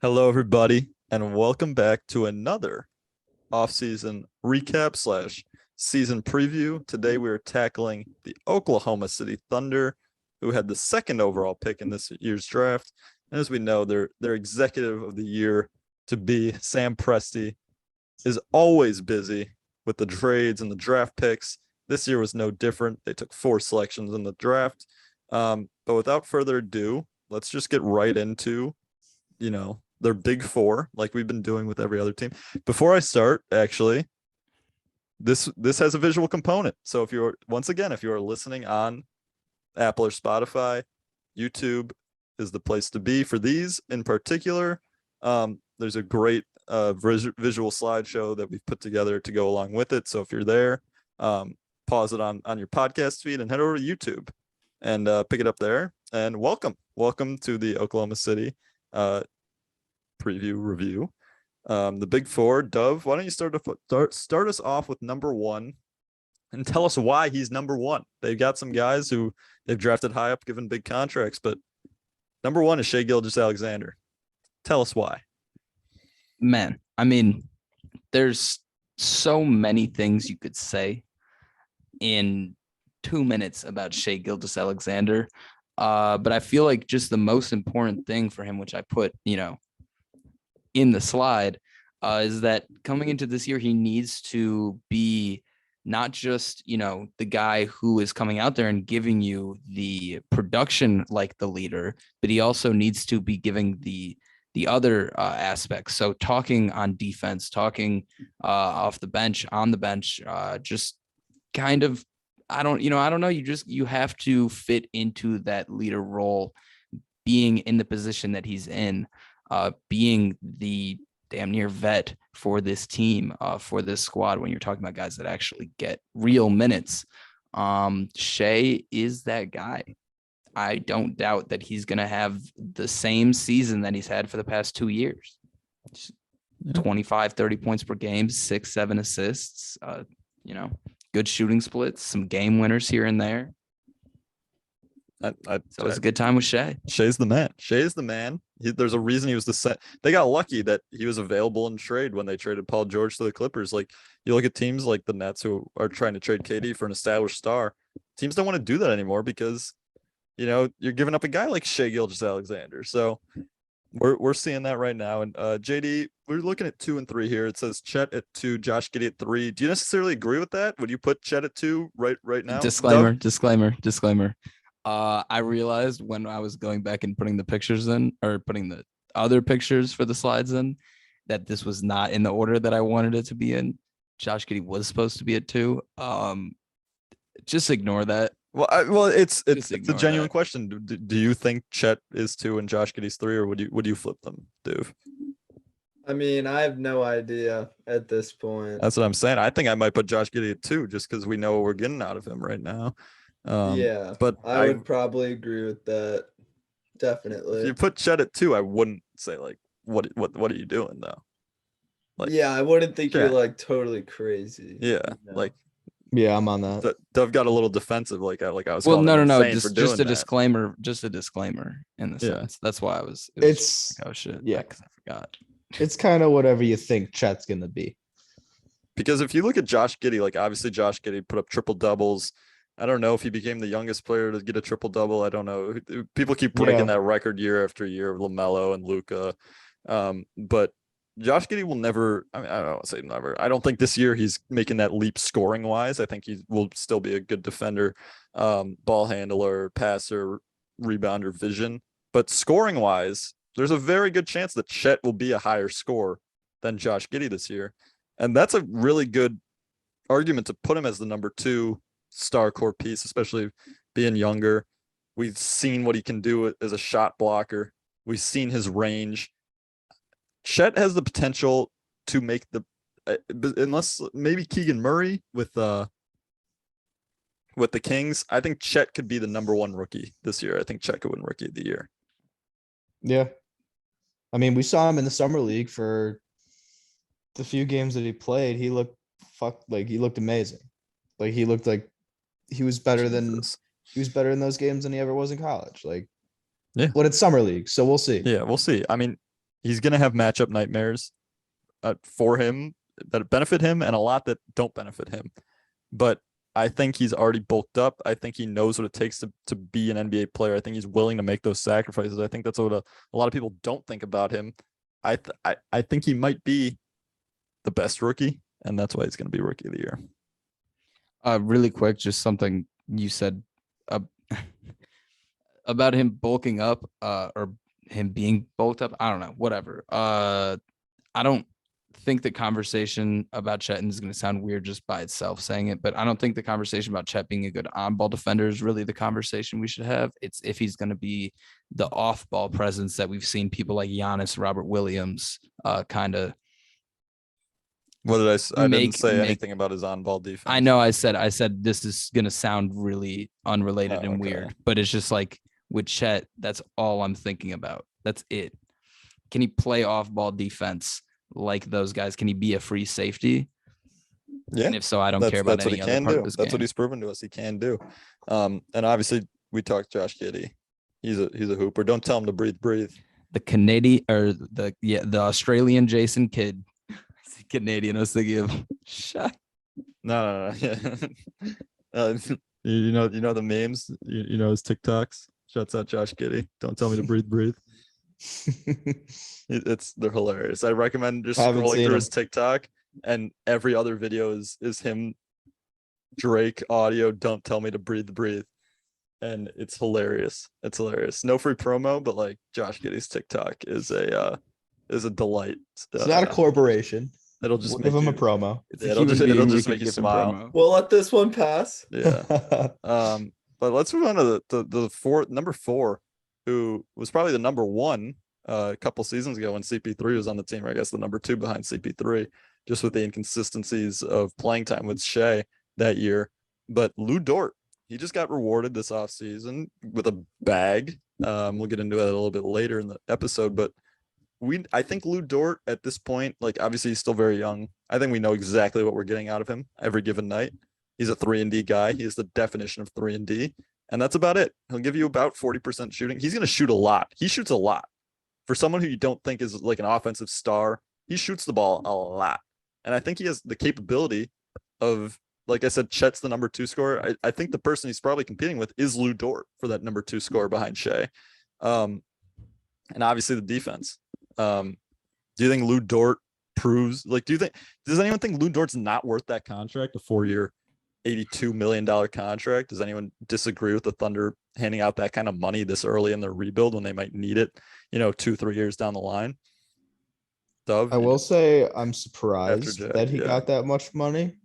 Hello, everybody, and welcome back to another offseason recap slash season preview. Today, we are tackling the Oklahoma City Thunder, who had the second overall pick in this year's draft. And as we know, their executive of the year to be Sam Presti is always busy with the trades and the draft picks. This year was no different. They took 4 selections in the draft. But without further ado, let's just get right into their big 4, like we've been doing with every other team. Before I start, actually, this has a visual component. So if you're listening on Apple or Spotify, YouTube is the place to be for these in particular. There's a great visual slideshow that we've put together to go along with it. So if you're there, pause it on your podcast feed and head over to YouTube and pick it up there. And welcome to the Oklahoma City preview review. The big 4. Dove, why don't you start us off with number 1 and tell us why he's number 1. They've got some guys who they've drafted high up, given big contracts, but number 1 is Shai Gilgeous-Alexander. Tell us why. Man, I mean, there's so many things you could say in 2 minutes about Shai Gilgeous-Alexander. But I feel like just the most important thing for him, which I put, in the slide, is that coming into this year, he needs to be not just, the guy who is coming out there and giving you the production like the leader, but he also needs to be giving the other aspects. So talking on defense, talking off the bench, on the bench, just kind of, I don't know. You have to fit into that leader role, being in the position that he's in, being the damn near vet for this team, for this squad, when you're talking about guys that actually get real minutes. Shai is that guy. I don't doubt that he's going to have the same season that he's had for the past 2 years. 25, 30 points per game, 6, 7 assists, good shooting splits, some game winners here and there. So it's a good time with Shai. Shai's the man. There's a reason he was the set. They got lucky that he was available in trade when they traded Paul George to the Clippers. Like, you look at teams like the Nets who are trying to trade KD for an established star. Teams don't want to do that anymore because, you're giving up a guy like Shai Gilgeous-Alexander. So we're seeing that right now. And JD, we're looking at 2 and 3 here. It says Chet at 2, Josh Giddey at 3. Do you necessarily agree with that? Would you put Chet at 2 right now? Disclaimer. I realized when I was going back and putting the pictures in, or putting the other pictures for the slides in, that this was not in the order that I wanted it to be in. Josh Giddey was supposed to be at 2. Just ignore that. Well, it's a genuine question. Do you think Chet is 2 and Josh Giddey's 3, or would you flip them, Duve? I mean, I have no idea at this point. That's what I'm saying. I think I might put Josh Giddey at 2 just because we know what we're getting out of him right now. Yeah, but I would probably agree with that. Definitely. If you put Chet at 2, I wouldn't say like, what are you doing though? Like, yeah, I wouldn't think you're like totally crazy. Yeah, like. Yeah, I'm on that. Dove got a little defensive, like I was. Well, no. Just a disclaimer. Just a disclaimer in the sense. That's why I was. It's like, oh shit. Yeah, because I forgot. It's kind of whatever you think Chet's gonna be. Because if you look at Josh Giddey, like obviously Josh Giddey put up triple doubles. I don't know if he became the youngest player to get a triple double. I don't know. People keep breaking that record year after year of LaMelo and Luka, but Josh Giddey will never, I don't want to say never. I don't think this year he's making that leap scoring wise. I think he will still be a good defender, ball handler, passer, rebounder, vision. But scoring wise, there's a very good chance that Chet will be a higher scorer than Josh Giddey this year. And that's a really good argument to put him as the number 2 star core piece, especially being younger. We've seen what he can do as a shot blocker. We've seen his range. Chet has the potential to make the, unless maybe Keegan Murray with the Kings. I think Chet could be the number 1 rookie this year. I think Chet could win Rookie of the Year. Yeah, I mean, we saw him in the summer league for the few games that he played. He looked he looked amazing. Like he was better than in those games than he ever was in college. Like, But it's summer league, so we'll see. Yeah, we'll see. I mean, he's gonna have matchup nightmares for him that benefit him and a lot that don't benefit him. But I think he's already bulked up. I think he knows what it takes to be an NBA player. I think he's willing to make those sacrifices. I think that's what a lot of people don't think about him. I think he might be the best rookie, and that's why he's going to be rookie of the year. Really quick, just something you said about him bulking up, or him being bulked up. I don't know, whatever. I don't think the conversation about Chet, and is going to sound weird just by itself saying it, but I don't think the conversation about Chet being a good on-ball defender is really the conversation we should have. It's if he's going to be the off-ball presence that we've seen people like Giannis, Robert Williams, kind of. What did I say? I didn't say anything about his on-ball defense. I know I said this is going to sound really unrelated and weird, but it's just like with Chet, that's all I'm thinking about. That's it. Can he play off-ball defense like those guys? Can he be a free safety? Yeah. And if so, I don't care about any other part of this game. That's what he's proven to us he can do. And obviously we talked Josh Giddey. He's a hooper. Don't tell him to breathe. The Canadian or the Australian Jason Kidd. Canadian. I was thinking of shut. No. You know the memes. You know his TikToks. Shuts out Josh Giddey. Don't tell me to breathe. They're hilarious. I recommend just scrolling through his TikTok, and every other video is him, Drake audio. Don't tell me to breathe, and it's hilarious. It's hilarious. No free promo, but like Josh Giddey's TikTok is a delight. It's not a corporation. It'll just give him a promo. It'll just make you smile. We'll let this one pass. Yeah. But let's move on to the number 4, who was probably the number 1 a couple seasons ago when CP3 was on the team. Or I guess the number 2 behind CP3, just with the inconsistencies of playing time with Shea that year. But Lou Dort, he just got rewarded this offseason with a bag. We'll get into it a little bit later in the episode, but I think Lou Dort at this point, like obviously he's still very young. I think we know exactly what we're getting out of him every given night. He's a 3-and-D guy. He is the definition of 3-and-D, and that's about it. He'll give you about 40% shooting. He's going to shoot a lot. He shoots a lot. For someone who you don't think is like an offensive star, he shoots the ball a lot. And I think he has the capability of, like I said, Chet's the number 2 scorer. I think the person he's probably competing with is Lou Dort for that number 2 scorer behind Shea. And obviously the defense. Do you think Lou Dort proves, like, does anyone think Lou Dort's not worth that contract, a 4-year, $82 million contract? Does anyone disagree with the Thunder handing out that kind of money this early in their rebuild when they might need it, 2-3 years down the line? Dove, I will say I'm surprised that he got that much money,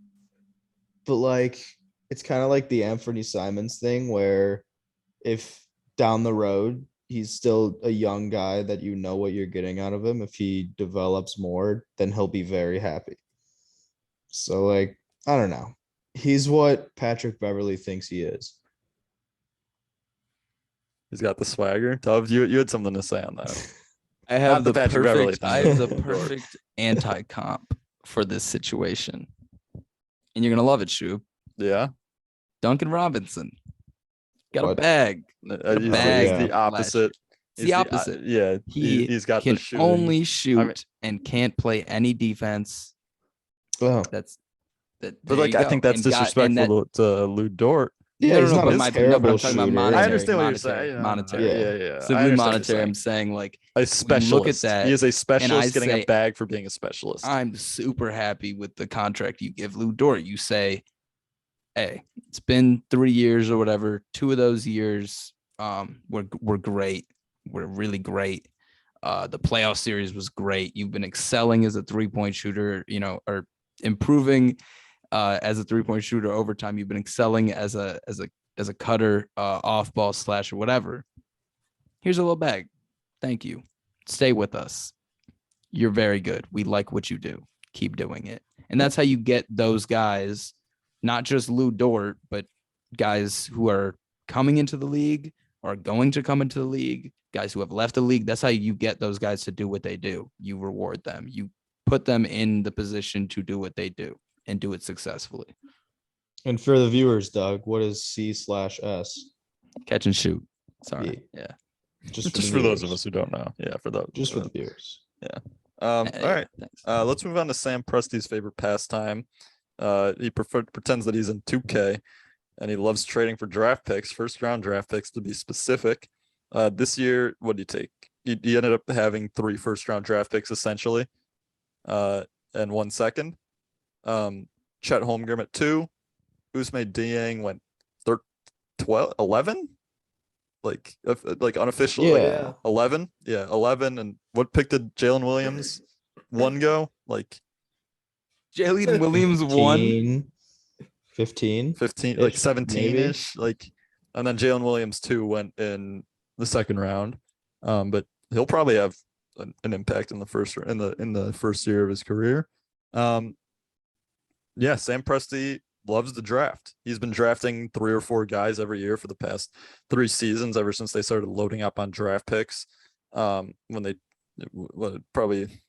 but like, it's kind of like the Anthony Simons thing where if down the road he's still a young guy that you know what you're getting out of him, if he develops more, then he'll be very happy. So like, I don't know. He's what Patrick Beverley thinks he is. He's got the swagger. Dove, you had something to say on that. I have the Beverley perfect anti-comp for this situation. And you're going to love it, Shub. Yeah. Duncan Robinson. Got a bag. He's the opposite. It's the opposite. Yeah. He's got can the shooting. only shoot and can't play any defense. Well, but like, I think that's disrespectful to Lou Dort. Yeah, he's not a terrible shooter. I understand what you're saying. Monetary. Yeah. Simply monetary. I'm saying like a specialist. Look at that. He is a specialist getting a bag for being a specialist. I'm super happy with the contract you give Lou Dort. You say, hey, it's been 3 years or whatever. 2 of those years were great. We're really great. The playoff series was great. You've been excelling as a 3-point shooter, or improving as a 3-point shooter over time. You've been excelling as a cutter, off ball slash or whatever. Here's a little bag. Thank you. Stay with us. You're very good. We like what you do. Keep doing it. And that's how you get those guys, not just Lou Dort, but guys who are coming into the league or going to come into the league, guys who have left the league. That's how you get those guys to do what they do. You reward them. You put them in the position to do what they do and do it successfully. And for the viewers, Doug, what is C/S? Catch and shoot. Sorry. Yeah. Just for those of us who don't know. Yeah, for those. Just for the viewers. All Yeah, right. thanks. Let's move on to Sam Presti's favorite pastime. He pretends that he's in 2K, and he loves trading for draft picks, first round draft picks to be specific. This year, what did he take? He ended up having 3 first round draft picks essentially, and 1 second. Chet Holmgren at 2. Ousmane Dieng went 12, 11? Like unofficially, Yeah. 11. Yeah, 11. And what pick did Jalen Williams 1 go? Like Jalen Williams won. 15, 15, like 17 maybe. ish. Like, and then Jalen Williams 2 went in the second round. But he'll probably have an impact in the first year of his career. Yeah, Sam Presti loves the draft. He's been drafting 3 or 4 guys every year for the past 3 seasons, ever since they started loading up on draft picks. When it probably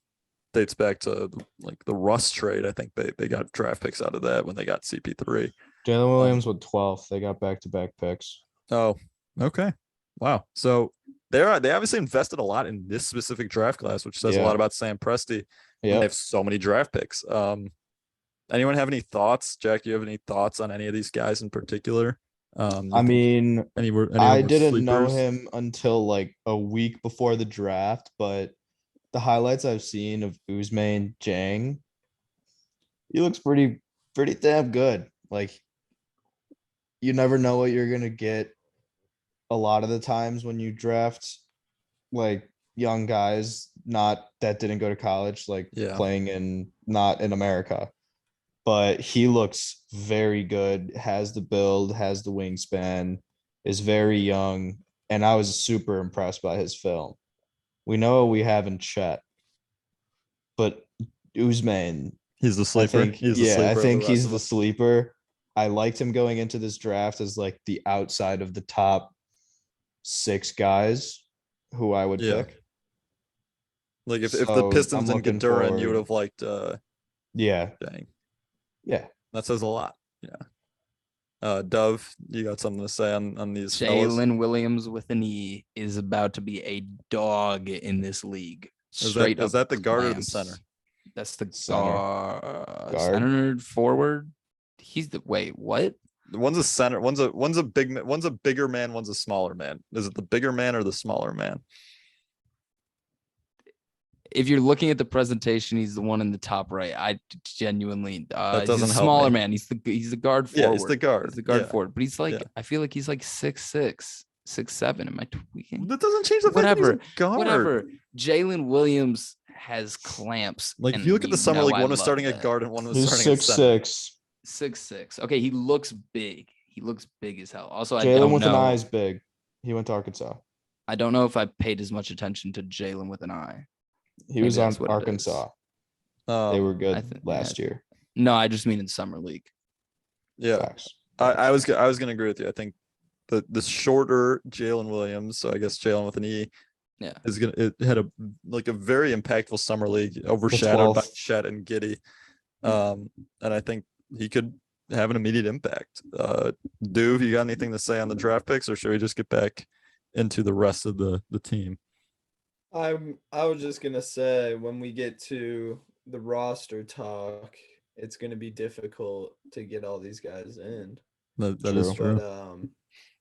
dates back to like the Russ trade. I think they got draft picks out of that when they got CP3. Jalen Williams with 12th. They got back-to-back picks. Oh, okay. Wow. So they obviously invested a lot in this specific draft class, which says a lot about Sam Presti. Yeah. They have so many draft picks. Anyone have any thoughts? Jack, do you have any thoughts on any of these guys in particular? I mean, I didn't know him until like a week before the draft, but the highlights I've seen of Ousmane Dieng, he looks pretty damn good. Like, you never know what you're gonna get a lot of the times when you draft like young guys that didn't go to college, like playing not in America. But he looks very good, has the build, has the wingspan, is very young, and I was super impressed by his film. We know we have in Chet, but Ousmane, he's the sleeper. I think he's the sleeper. I liked him going into this draft as like the outside of the top 6 guys who I would pick. Like if the Pistons didn't get Duran, you would have liked Dang. Yeah, that says a lot. Yeah. Dove, you got something to say on these Jalen Williams with an E is about to be a dog in this league. Is that the guard or the center? That's the center forward. He's the what? One's a center. One's a bigger man. One's a smaller man. Is it the bigger man or the smaller man? If you're looking at the presentation, he's the one in the top right. I genuinely that doesn't he's a help smaller me. man. He's the guard forward. Yeah, he's the guard. He's the guard forward. But he's like, I feel like he's like 6'6", 6'7". Am I tweaking? That doesn't change the fact that he's a guard. Whatever. Jalen Williams has clamps. Like if you look at the summer league, one was starting at guard and one was starting at center. 6'6". Okay, he looks big. He looks big as hell. Also, Jalen with an eye is big. He went to Arkansas. I don't know if I paid as much attention to Jalen with an eye. He was on Arkansas. They were good last year. No, I just mean in summer league. Yeah, facts. I was gonna agree with you. I think the shorter Jalen Williams, so I guess Jalen with an E, it had a very impactful summer league, overshadowed by Chet and Giddey, and I think he could have an immediate impact. Duve, you got anything to say on the draft picks, or should we just get back into the rest of the team? I was just gonna say, when we get to the roster talk, it's gonna be difficult to get all these guys in. That is true. But,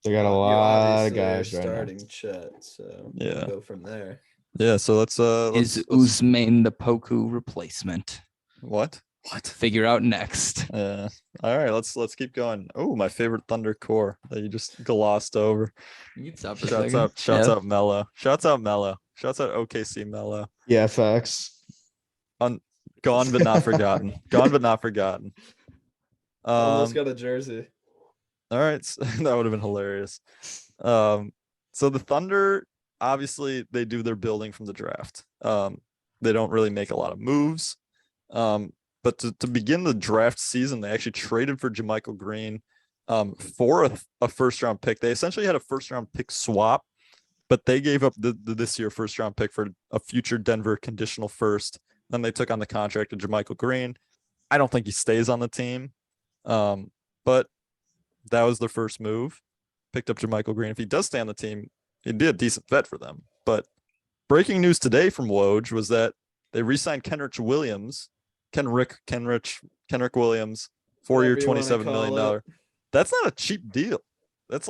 they got a lot of guys starting Chet, so we'll go from there. Yeah, so let's is Ousmane the Poku replacement? What? Figure out next. Yeah. All right, let's keep going. Oh, my favorite Thunder core that you just glossed over. Shouts out Melo. Shouts out OKC Melo. Yeah, facts. Gone but not forgotten. Almost got a jersey. All right, that would have been hilarious. So the Thunder, obviously, they do their building from the draft. They don't really make a lot of moves. But to begin the draft season, they actually traded for JaMychal Green for a first-round pick. They essentially had a first-round pick swap, but they gave up this year first-round pick for a future Denver conditional first. Then they took on the contract of JaMychal Green. I don't think he stays on the team, but that was their first move. Picked up JaMychal Green. If he does stay on the team, he'd be a decent vet for them. But breaking news today from Woj was that they re-signed Kenrich Williams, 4-year, Whatever you wanna $27 million. call it. That's not a cheap deal. That's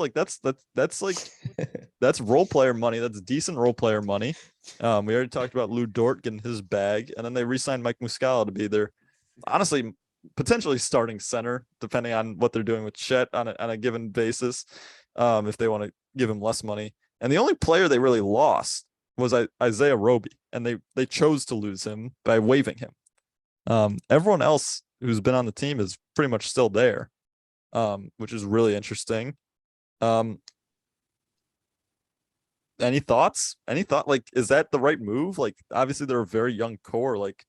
role player money. That's decent role player money. We already talked about Lou Dort getting his bag, and then they re-signed Mike Muscala to be their, honestly, potentially starting center, depending on what they're doing with Chet on a given basis, if they want to give him less money. And the only player they really lost was Isaiah Roby, and they chose to lose him by waiving him. Everyone else who's been on the team is pretty much still there, which is really interesting. Any thoughts? Like, is that the right move? Like, obviously they're a very young core. Like,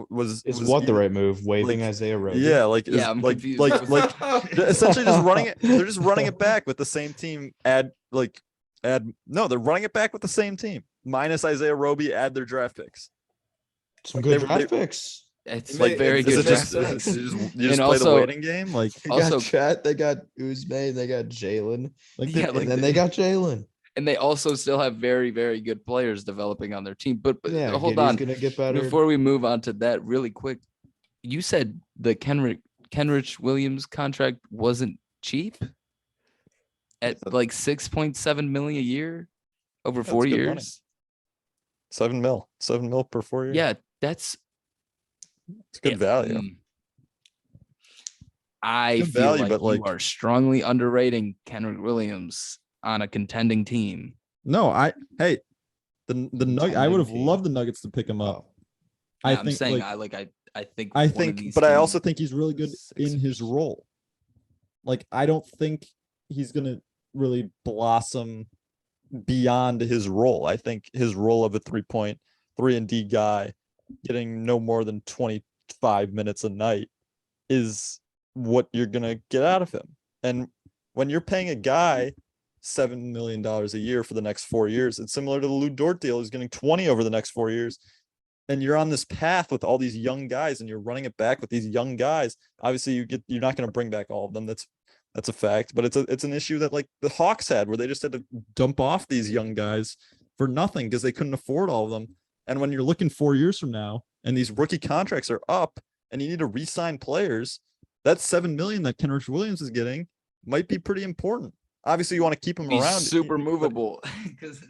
was the right move? Waiving Isaiah Roby? Yeah, like, Yeah, I'm like, confused. like essentially just running it. They're just running it back with the same team. They're running it back with the same team minus Isaiah Roby. Add their draft picks. Some good draft picks. It's Like, very is good. it draft just- picks. You just And play also- the waiting game. Like, They Also- got Chet, they got Uzme, they got Jalen. Yeah, like and then they got Jalen. and they also still have very, very good players developing on their team. But Yeah, hold Giddey's on. gonna get better. Before we move on to that, really quick, you said the Kenrich Williams contract wasn't cheap at like 6.7 million a year over That's 4 good money. years. $7 mil per 4 years. Yeah, that's It's good value. I Good feel value, like but, you like- are strongly underrating Kenrich Williams on a contending team. No, the Nugget. I would have Contending loved the Nuggets to pick him up. Oh, I Yeah, I'm think saying like, I think I one of think, these but I teams- also think he's really good in his Sixers. role. Like, I don't think he's gonna really blossom beyond his role. I think his role of a 3-and-D guy, getting no more than 25 minutes a night, is what you're gonna get out of him. And when you're paying a guy $7 million a year for the next 4 years, it's similar to the Lou Dort deal. He's getting 20 over the next 4 years. And you're on this path with all these young guys, and you're running it back with these young guys. Obviously, you're not going to bring back all of them. That's a fact. But it's an issue that, like, the Hawks had, where they just had to dump off these young guys for nothing because they couldn't afford all of them. And when you're looking 4 years from now, and these rookie contracts are up, and you need to re-sign players, that $7 million that Kenrich Williams is getting might be pretty important. Obviously, you want to keep him He's around. super but, movable because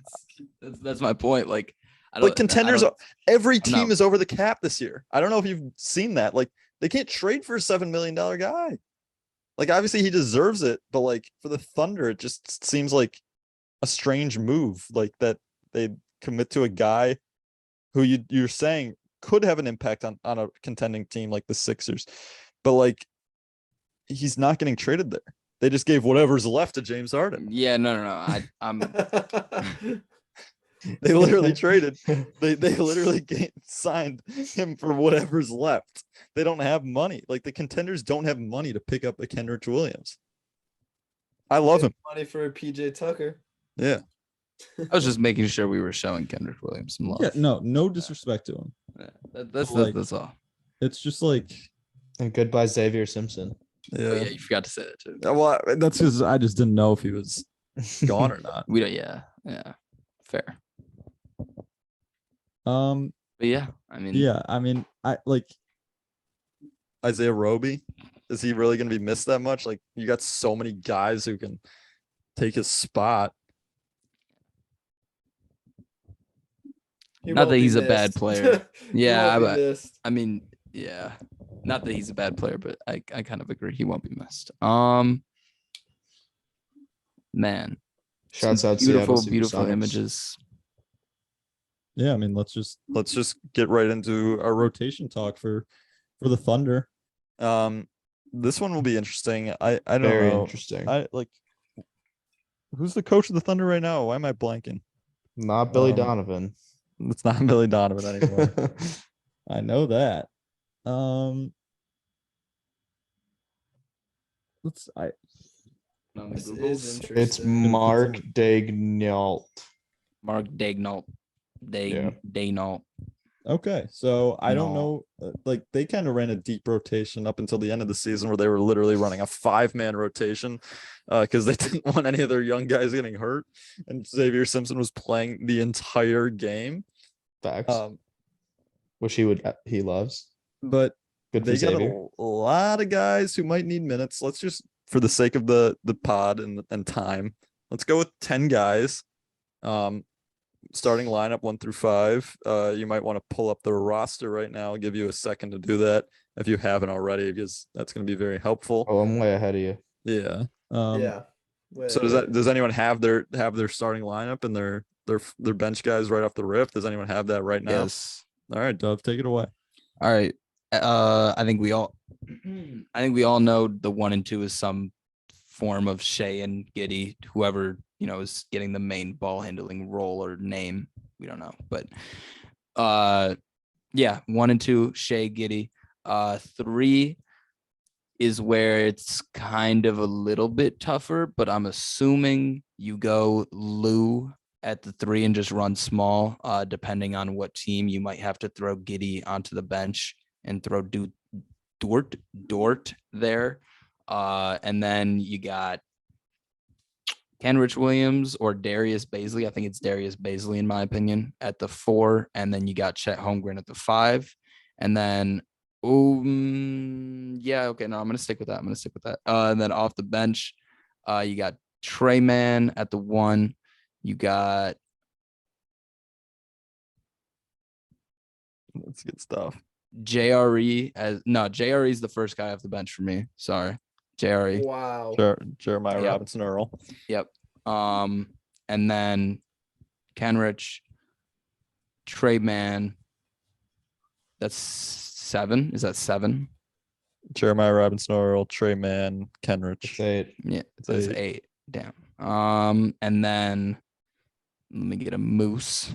that's my point. Like, I like, contenders, every I'm not- team is over the cap this year. I don't know if you've seen that. Like, they can't trade for a $7 million guy. Like, obviously he deserves it, but, like, for the Thunder, it just seems like a strange move, like, that they commit to a guy who you're saying could have an impact on a contending team like the Sixers, but, like, he's not getting traded there. They just gave whatever's left to James Harden. Yeah, no. I'm They literally traded. They literally signed him for whatever's left. They don't have money. Like, the contenders don't have money to pick up a Kenrich Williams. I love him. Money for PJ Tucker. Yeah. I was just making sure we were showing Kenrich Williams some love. Yeah, no disrespect to him. Yeah, that's Like- that's all. It's just like, and goodbye, Xavier Simpson. Oh, Yeah. yeah, you forgot to say that too. Well, that's because I just didn't know if he was gone or not. We don't. Yeah, fair. But But yeah, I mean, yeah, I mean, I like, Isaiah Roby, is he really going to be missed that much? Like, you got so many guys who can take his spot. He Not won't that be he's a bad missed. player. He Yeah, won't be but- missed. I mean, yeah. Not that he's a bad player, but I kind of agree he won't be missed. Man, Shouts some out Seattle beautiful Supersonics. images. yeah, I mean, let's just get right into our rotation talk for the Thunder. This one will be interesting. I don't Very know. interesting. I like, who's the coach of the Thunder right now? Why am I blanking? Not Billy um, Donovan. It's not Billy Donovan anymore. I know that. This is Googles. interesting. It's Mark Daignault. Mark Daignault. Yeah. Daignault. Okay, so I don't No. know. Like they kind of ran a deep rotation up until the end of the season, where they were literally running a 5-man rotation, because they didn't want any of their young guys getting hurt, and Xavier Simpson was playing the entire game. Facts. Which he loves. But Good for they got Xavier. a lot of guys who might need minutes. Let's just, for the sake of the pod and time, let's go with 10 guys. Starting lineup 1 through 5. You might want to pull up the roster right now. I'll give you a second to do that if you haven't already, because that's going to be very helpful. Oh, I'm way ahead of you. Yeah. Yeah. So does anyone have their starting lineup and their bench guys right off the rip? Does anyone have that right now? Yes. All right, Dove, take it away. All right. I think we all know the 1 and 2 is some form of Shea and Giddey, whoever, is getting the main ball handling role or name. We don't know. But 1 and 2, Shea, Giddey. 3 is where it's kind of a little bit tougher, but I'm assuming you go Lou at the 3 and just run small. Depending on what team, you might have to throw Giddey onto the bench and throw Dort there. And then you got Kenrich Williams or Darius Baisley. I think it's Darius Baisley in my opinion at the 4. And then you got Chet Holmgren at the 5. And then, I'm going to stick with that. And then off the bench, you got Trey Mann at the 1. You got. That's good stuff. JRE JRE is the first guy off the bench for me. Sorry. JRE. Wow. Jeremiah Yep. Robinson Earl. Yep. And then Kenrich, Trey Mann. That's 7. Is that 7? Jeremiah Robinson Earl, Trey Mann, Kenrich. It's 8. Yeah, It's that's 8. 8. Damn. And then let me get a Moose.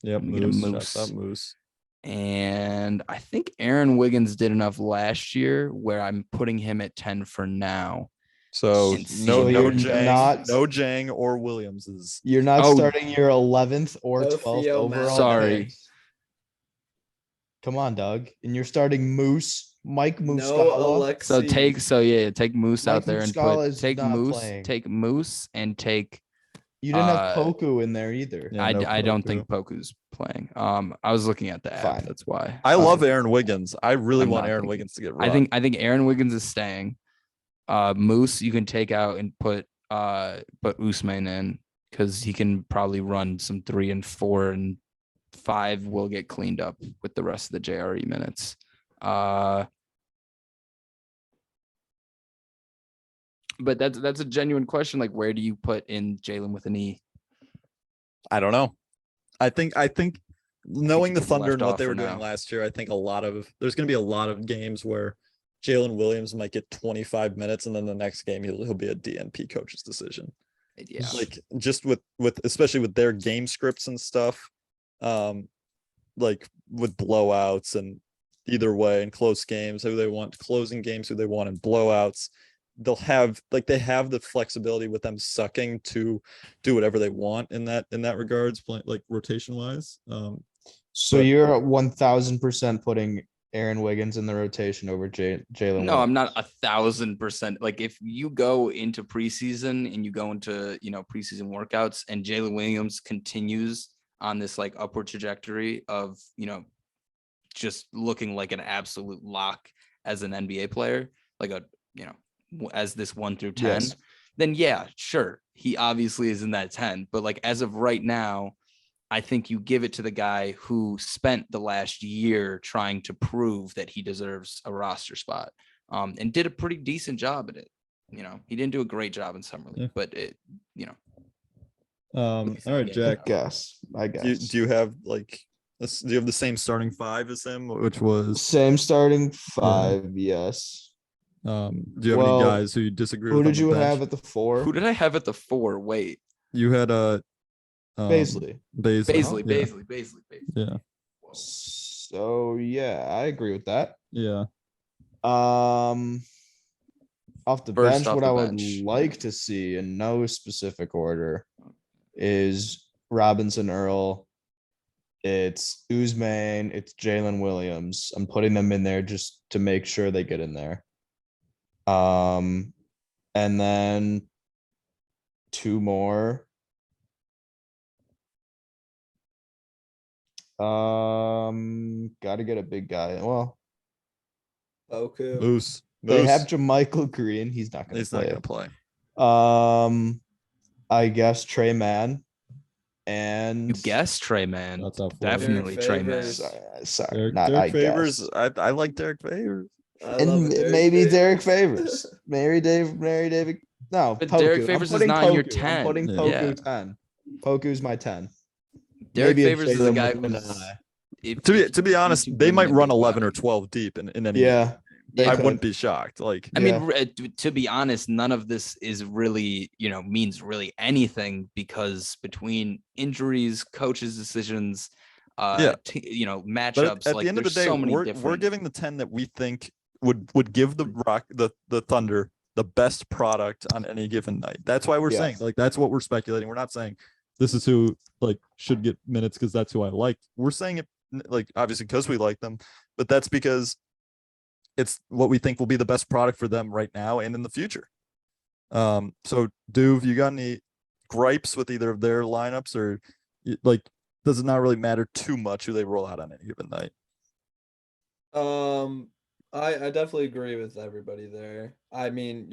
Yep, Moose. Shout out Moose. And I think Aaron Wiggins did enough last year where I'm putting him at 10 for now. So no Jang or Williams. You're not starting your 11th or No 12th Theo overall. Sorry. picks. Come on, Doug. And you're starting Mike No Muscala. Alexi. Take Moose out Mike there and Muscala is take not Moose, playing. take Moose and take. You didn't have Poku in there either. Yeah, I don't Poku. think Poku's playing. I was looking at the app. Fine. That's why. I love Aaron Wiggins. I really I'm want not Aaron thinking- Wiggins to get run. I think Aaron Wiggins is staying. Moose you can take out and put Usman in because he can probably run some 3 and 4 and 5 will get cleaned up with the rest of the JRE minutes. But that's a genuine question. Like, where do you put in Jalen with an E? I don't know. I think knowing the gets Thunder left and what off they for were doing now. last year, I think there's going to be a lot of games where Jalen Williams might get 25 minutes, and then the next game he'll be a DNP coach's decision. Yeah. Like just with especially with their game scripts and stuff, like with blowouts and either way in close games, who they want closing games, who they want in blowouts. They have the flexibility with them sucking to do whatever they want in that regards, like rotation wise. So you're at 1,000% putting Aaron Wiggins in the rotation over Jalen. No, I'm not 1,000%. Like if you go into preseason and you go into preseason workouts and Jalen Williams continues on this like upward trajectory of just looking like an absolute lock as an NBA player, like as this 1 through 10, Yes. then yeah, sure, he obviously is in that 10. But like as of right now, I think you give it to the guy who spent the last year trying to prove that he deserves a roster spot, and did a pretty decent job at it. He didn't do a great job in summer league, but it. All right, Jack. I guess. Do you have like this? Do you have the same starting 5 as him, which was Same starting 5? Yes. Do you have any guys who you disagree with? Who did you have at the 4? Who did I have at the 4? Wait, you had Baisley. Baisley. Yeah. So yeah, I agree with that. Yeah. Off the First bench, off what the I would bench. like to see in no specific order is Robinson Earl, it's Usman, it's Jalen Williams. I'm putting them in there just to make sure they get in there. And then 2 more. Got to get a big guy. Well, Poku. Moose. they have JaMychal Green. He's not going He's to not play. gonna play. I guess Trey Mann. And You guess Trey Man. That's up for you. Definitely Derek Trey Man. Favors. sorry, Derek I Favors. guess. I like Derek Favors. I love And it, Derek maybe Derek Favors. Favors. Mary David. No, But Poku. Derek I'm Favors is putting not in your Poku. 10. I'm putting Yeah. Poku 10. Poku's my 10. Derek Maybe a Favors is a Jalen guy with an who's eye. To be honest, they might run 11 or 12 deep in any. Yeah. they I could. wouldn't be shocked. Like, I mean, Yeah. to be honest, none of this is really, means really anything because between injuries, coaches' decisions, Yeah. matchups, but at the end of the there's day, so many we're different. giving the 10 that we think would give the Thunder the best product on any given night. That's why we're Yeah. saying, like, that's what we're speculating. We're not saying this is who like should get minutes because that's who I like. We're saying it like obviously because we like them, but that's because it's what we think will be the best product for them right now and in the future. So Duve, you got any gripes with either of their lineups, or like does it not really matter too much who they roll out on any given night? I definitely agree with everybody there. I mean,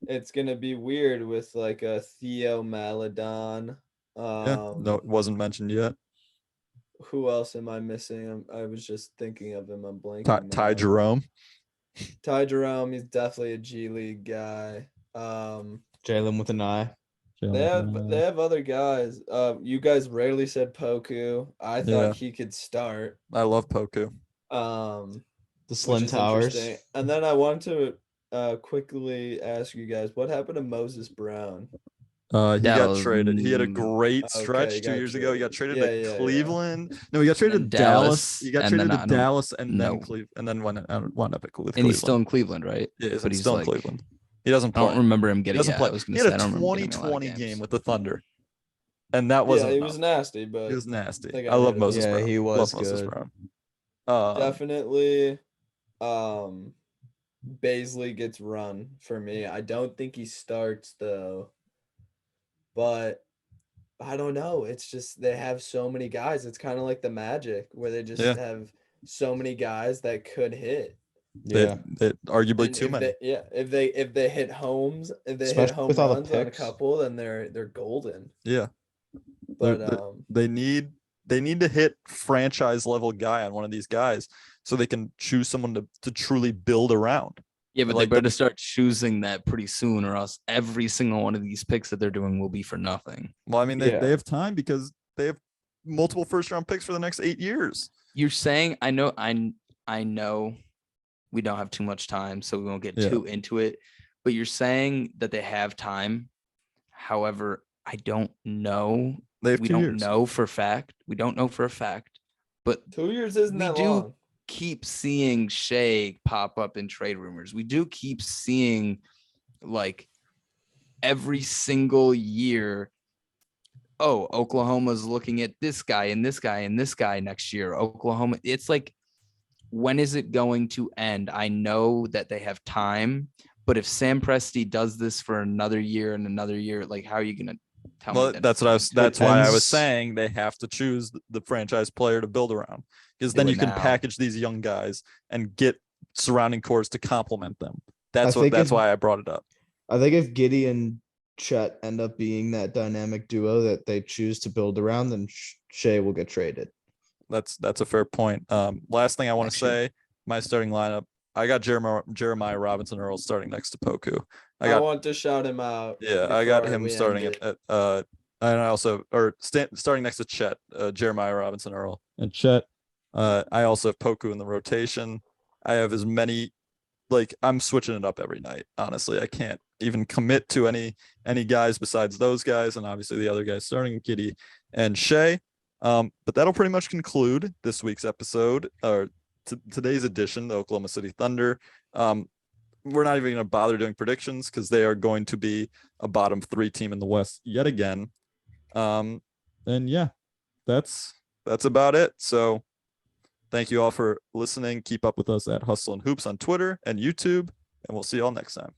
it's gonna be weird with like a Theo Maladon. Yeah, no, it wasn't mentioned yet. Who else am I missing? I was just thinking of him. I'm blanking. Ty now. Jerome. Ty Jerome, he's definitely a G League guy. Jalen with an eye. They have other guys. You guys rarely said Poku. I thought Yeah. he could start. I love Poku. The Which Slim is Towers. interesting. And then I want to quickly ask you guys, what happened to Moses Brown? He That got was- traded. He had a great Okay, stretch he 2 got years ago. He got traded traded. to Yeah, yeah, yeah. Cleveland. No, he got traded to And Dallas. He got and traded then to I don't Dallas and then know. Cleveland, and then wound up with And Cleveland. he's still in Cleveland, right? Yeah, but he's he's still in like- Cleveland. He doesn't I play. don't remember him He getting. doesn't Yeah, play. I was He gonna say I had a don't remember getting a lot of 2020 games. game with the Thunder, and that wasn't. Yeah, he enough. was nasty, but He was nasty. they got I love rid of him. Moses Yeah, Brown. he was love Moses good. Brown. Definitely Baisley gets run for me. I don't think he starts though. But I don't know. It's just they have so many guys. It's kind of like the Magic where they just Yeah. have so many guys that could hit. Yeah. Arguably And too many. if they hit homes, if they hit Especially home with all the runs on a picks. couple, then they're golden. Yeah. But They need to hit franchise level guy on one of these guys so they can choose someone to truly build around. Yeah, but Like they better start choosing that pretty soon, or else every single one of these picks that they're doing will be for nothing. Well, I mean, Yeah. they have time because they have multiple first round picks for the next 8 years. You're saying I know we don't have too much time, so we won't get Yeah. too into it. But you're saying that they have time. However, I don't know. They have We 2 don't years. know for fact. We don't know for a fact. But 2 years isn't we that do long. keep seeing Shea pop up in trade rumors. We do keep seeing like every single year. Oh, Oklahoma's looking at this guy and this guy and this guy next year. Oklahoma. It's like, when is it going to end? I know that they have time, but if Sam Presti does this for another year and another year, like how are you gonna tell me? Well, that that's it's what I going was. to That's why I was Depends. saying they have to choose the franchise player to build around, because Do then it you can now. package these young guys and get surrounding cores to complement them. That's think That's if- why I brought it up. I think if Giddy and Chet end up being that dynamic duo that they choose to build around, then Shea will get traded. That's a fair point. Last thing I want to Next year. say, my starting lineup. I got Jeremiah Robinson Earl starting next to Poku. I want to shout him out. Yeah, I got before him we starting end it. and I also starting next to Chet, Jeremiah Robinson Earl. And Chet. I also have Poku in the rotation. I have as many, like I'm switching it up every night. Honestly, I can't even commit to any guys besides those guys, and obviously the other guys starting Giddy and Shea. But that'll pretty much conclude this week's episode, or today's edition, the Oklahoma City Thunder. We're not even going to bother doing predictions because they are going to be a bottom 3 team in the West yet again. And yeah, that's about it. So thank you all for listening. Keep up with us at Hustle and Hoops on Twitter and YouTube, and we'll see you all next time.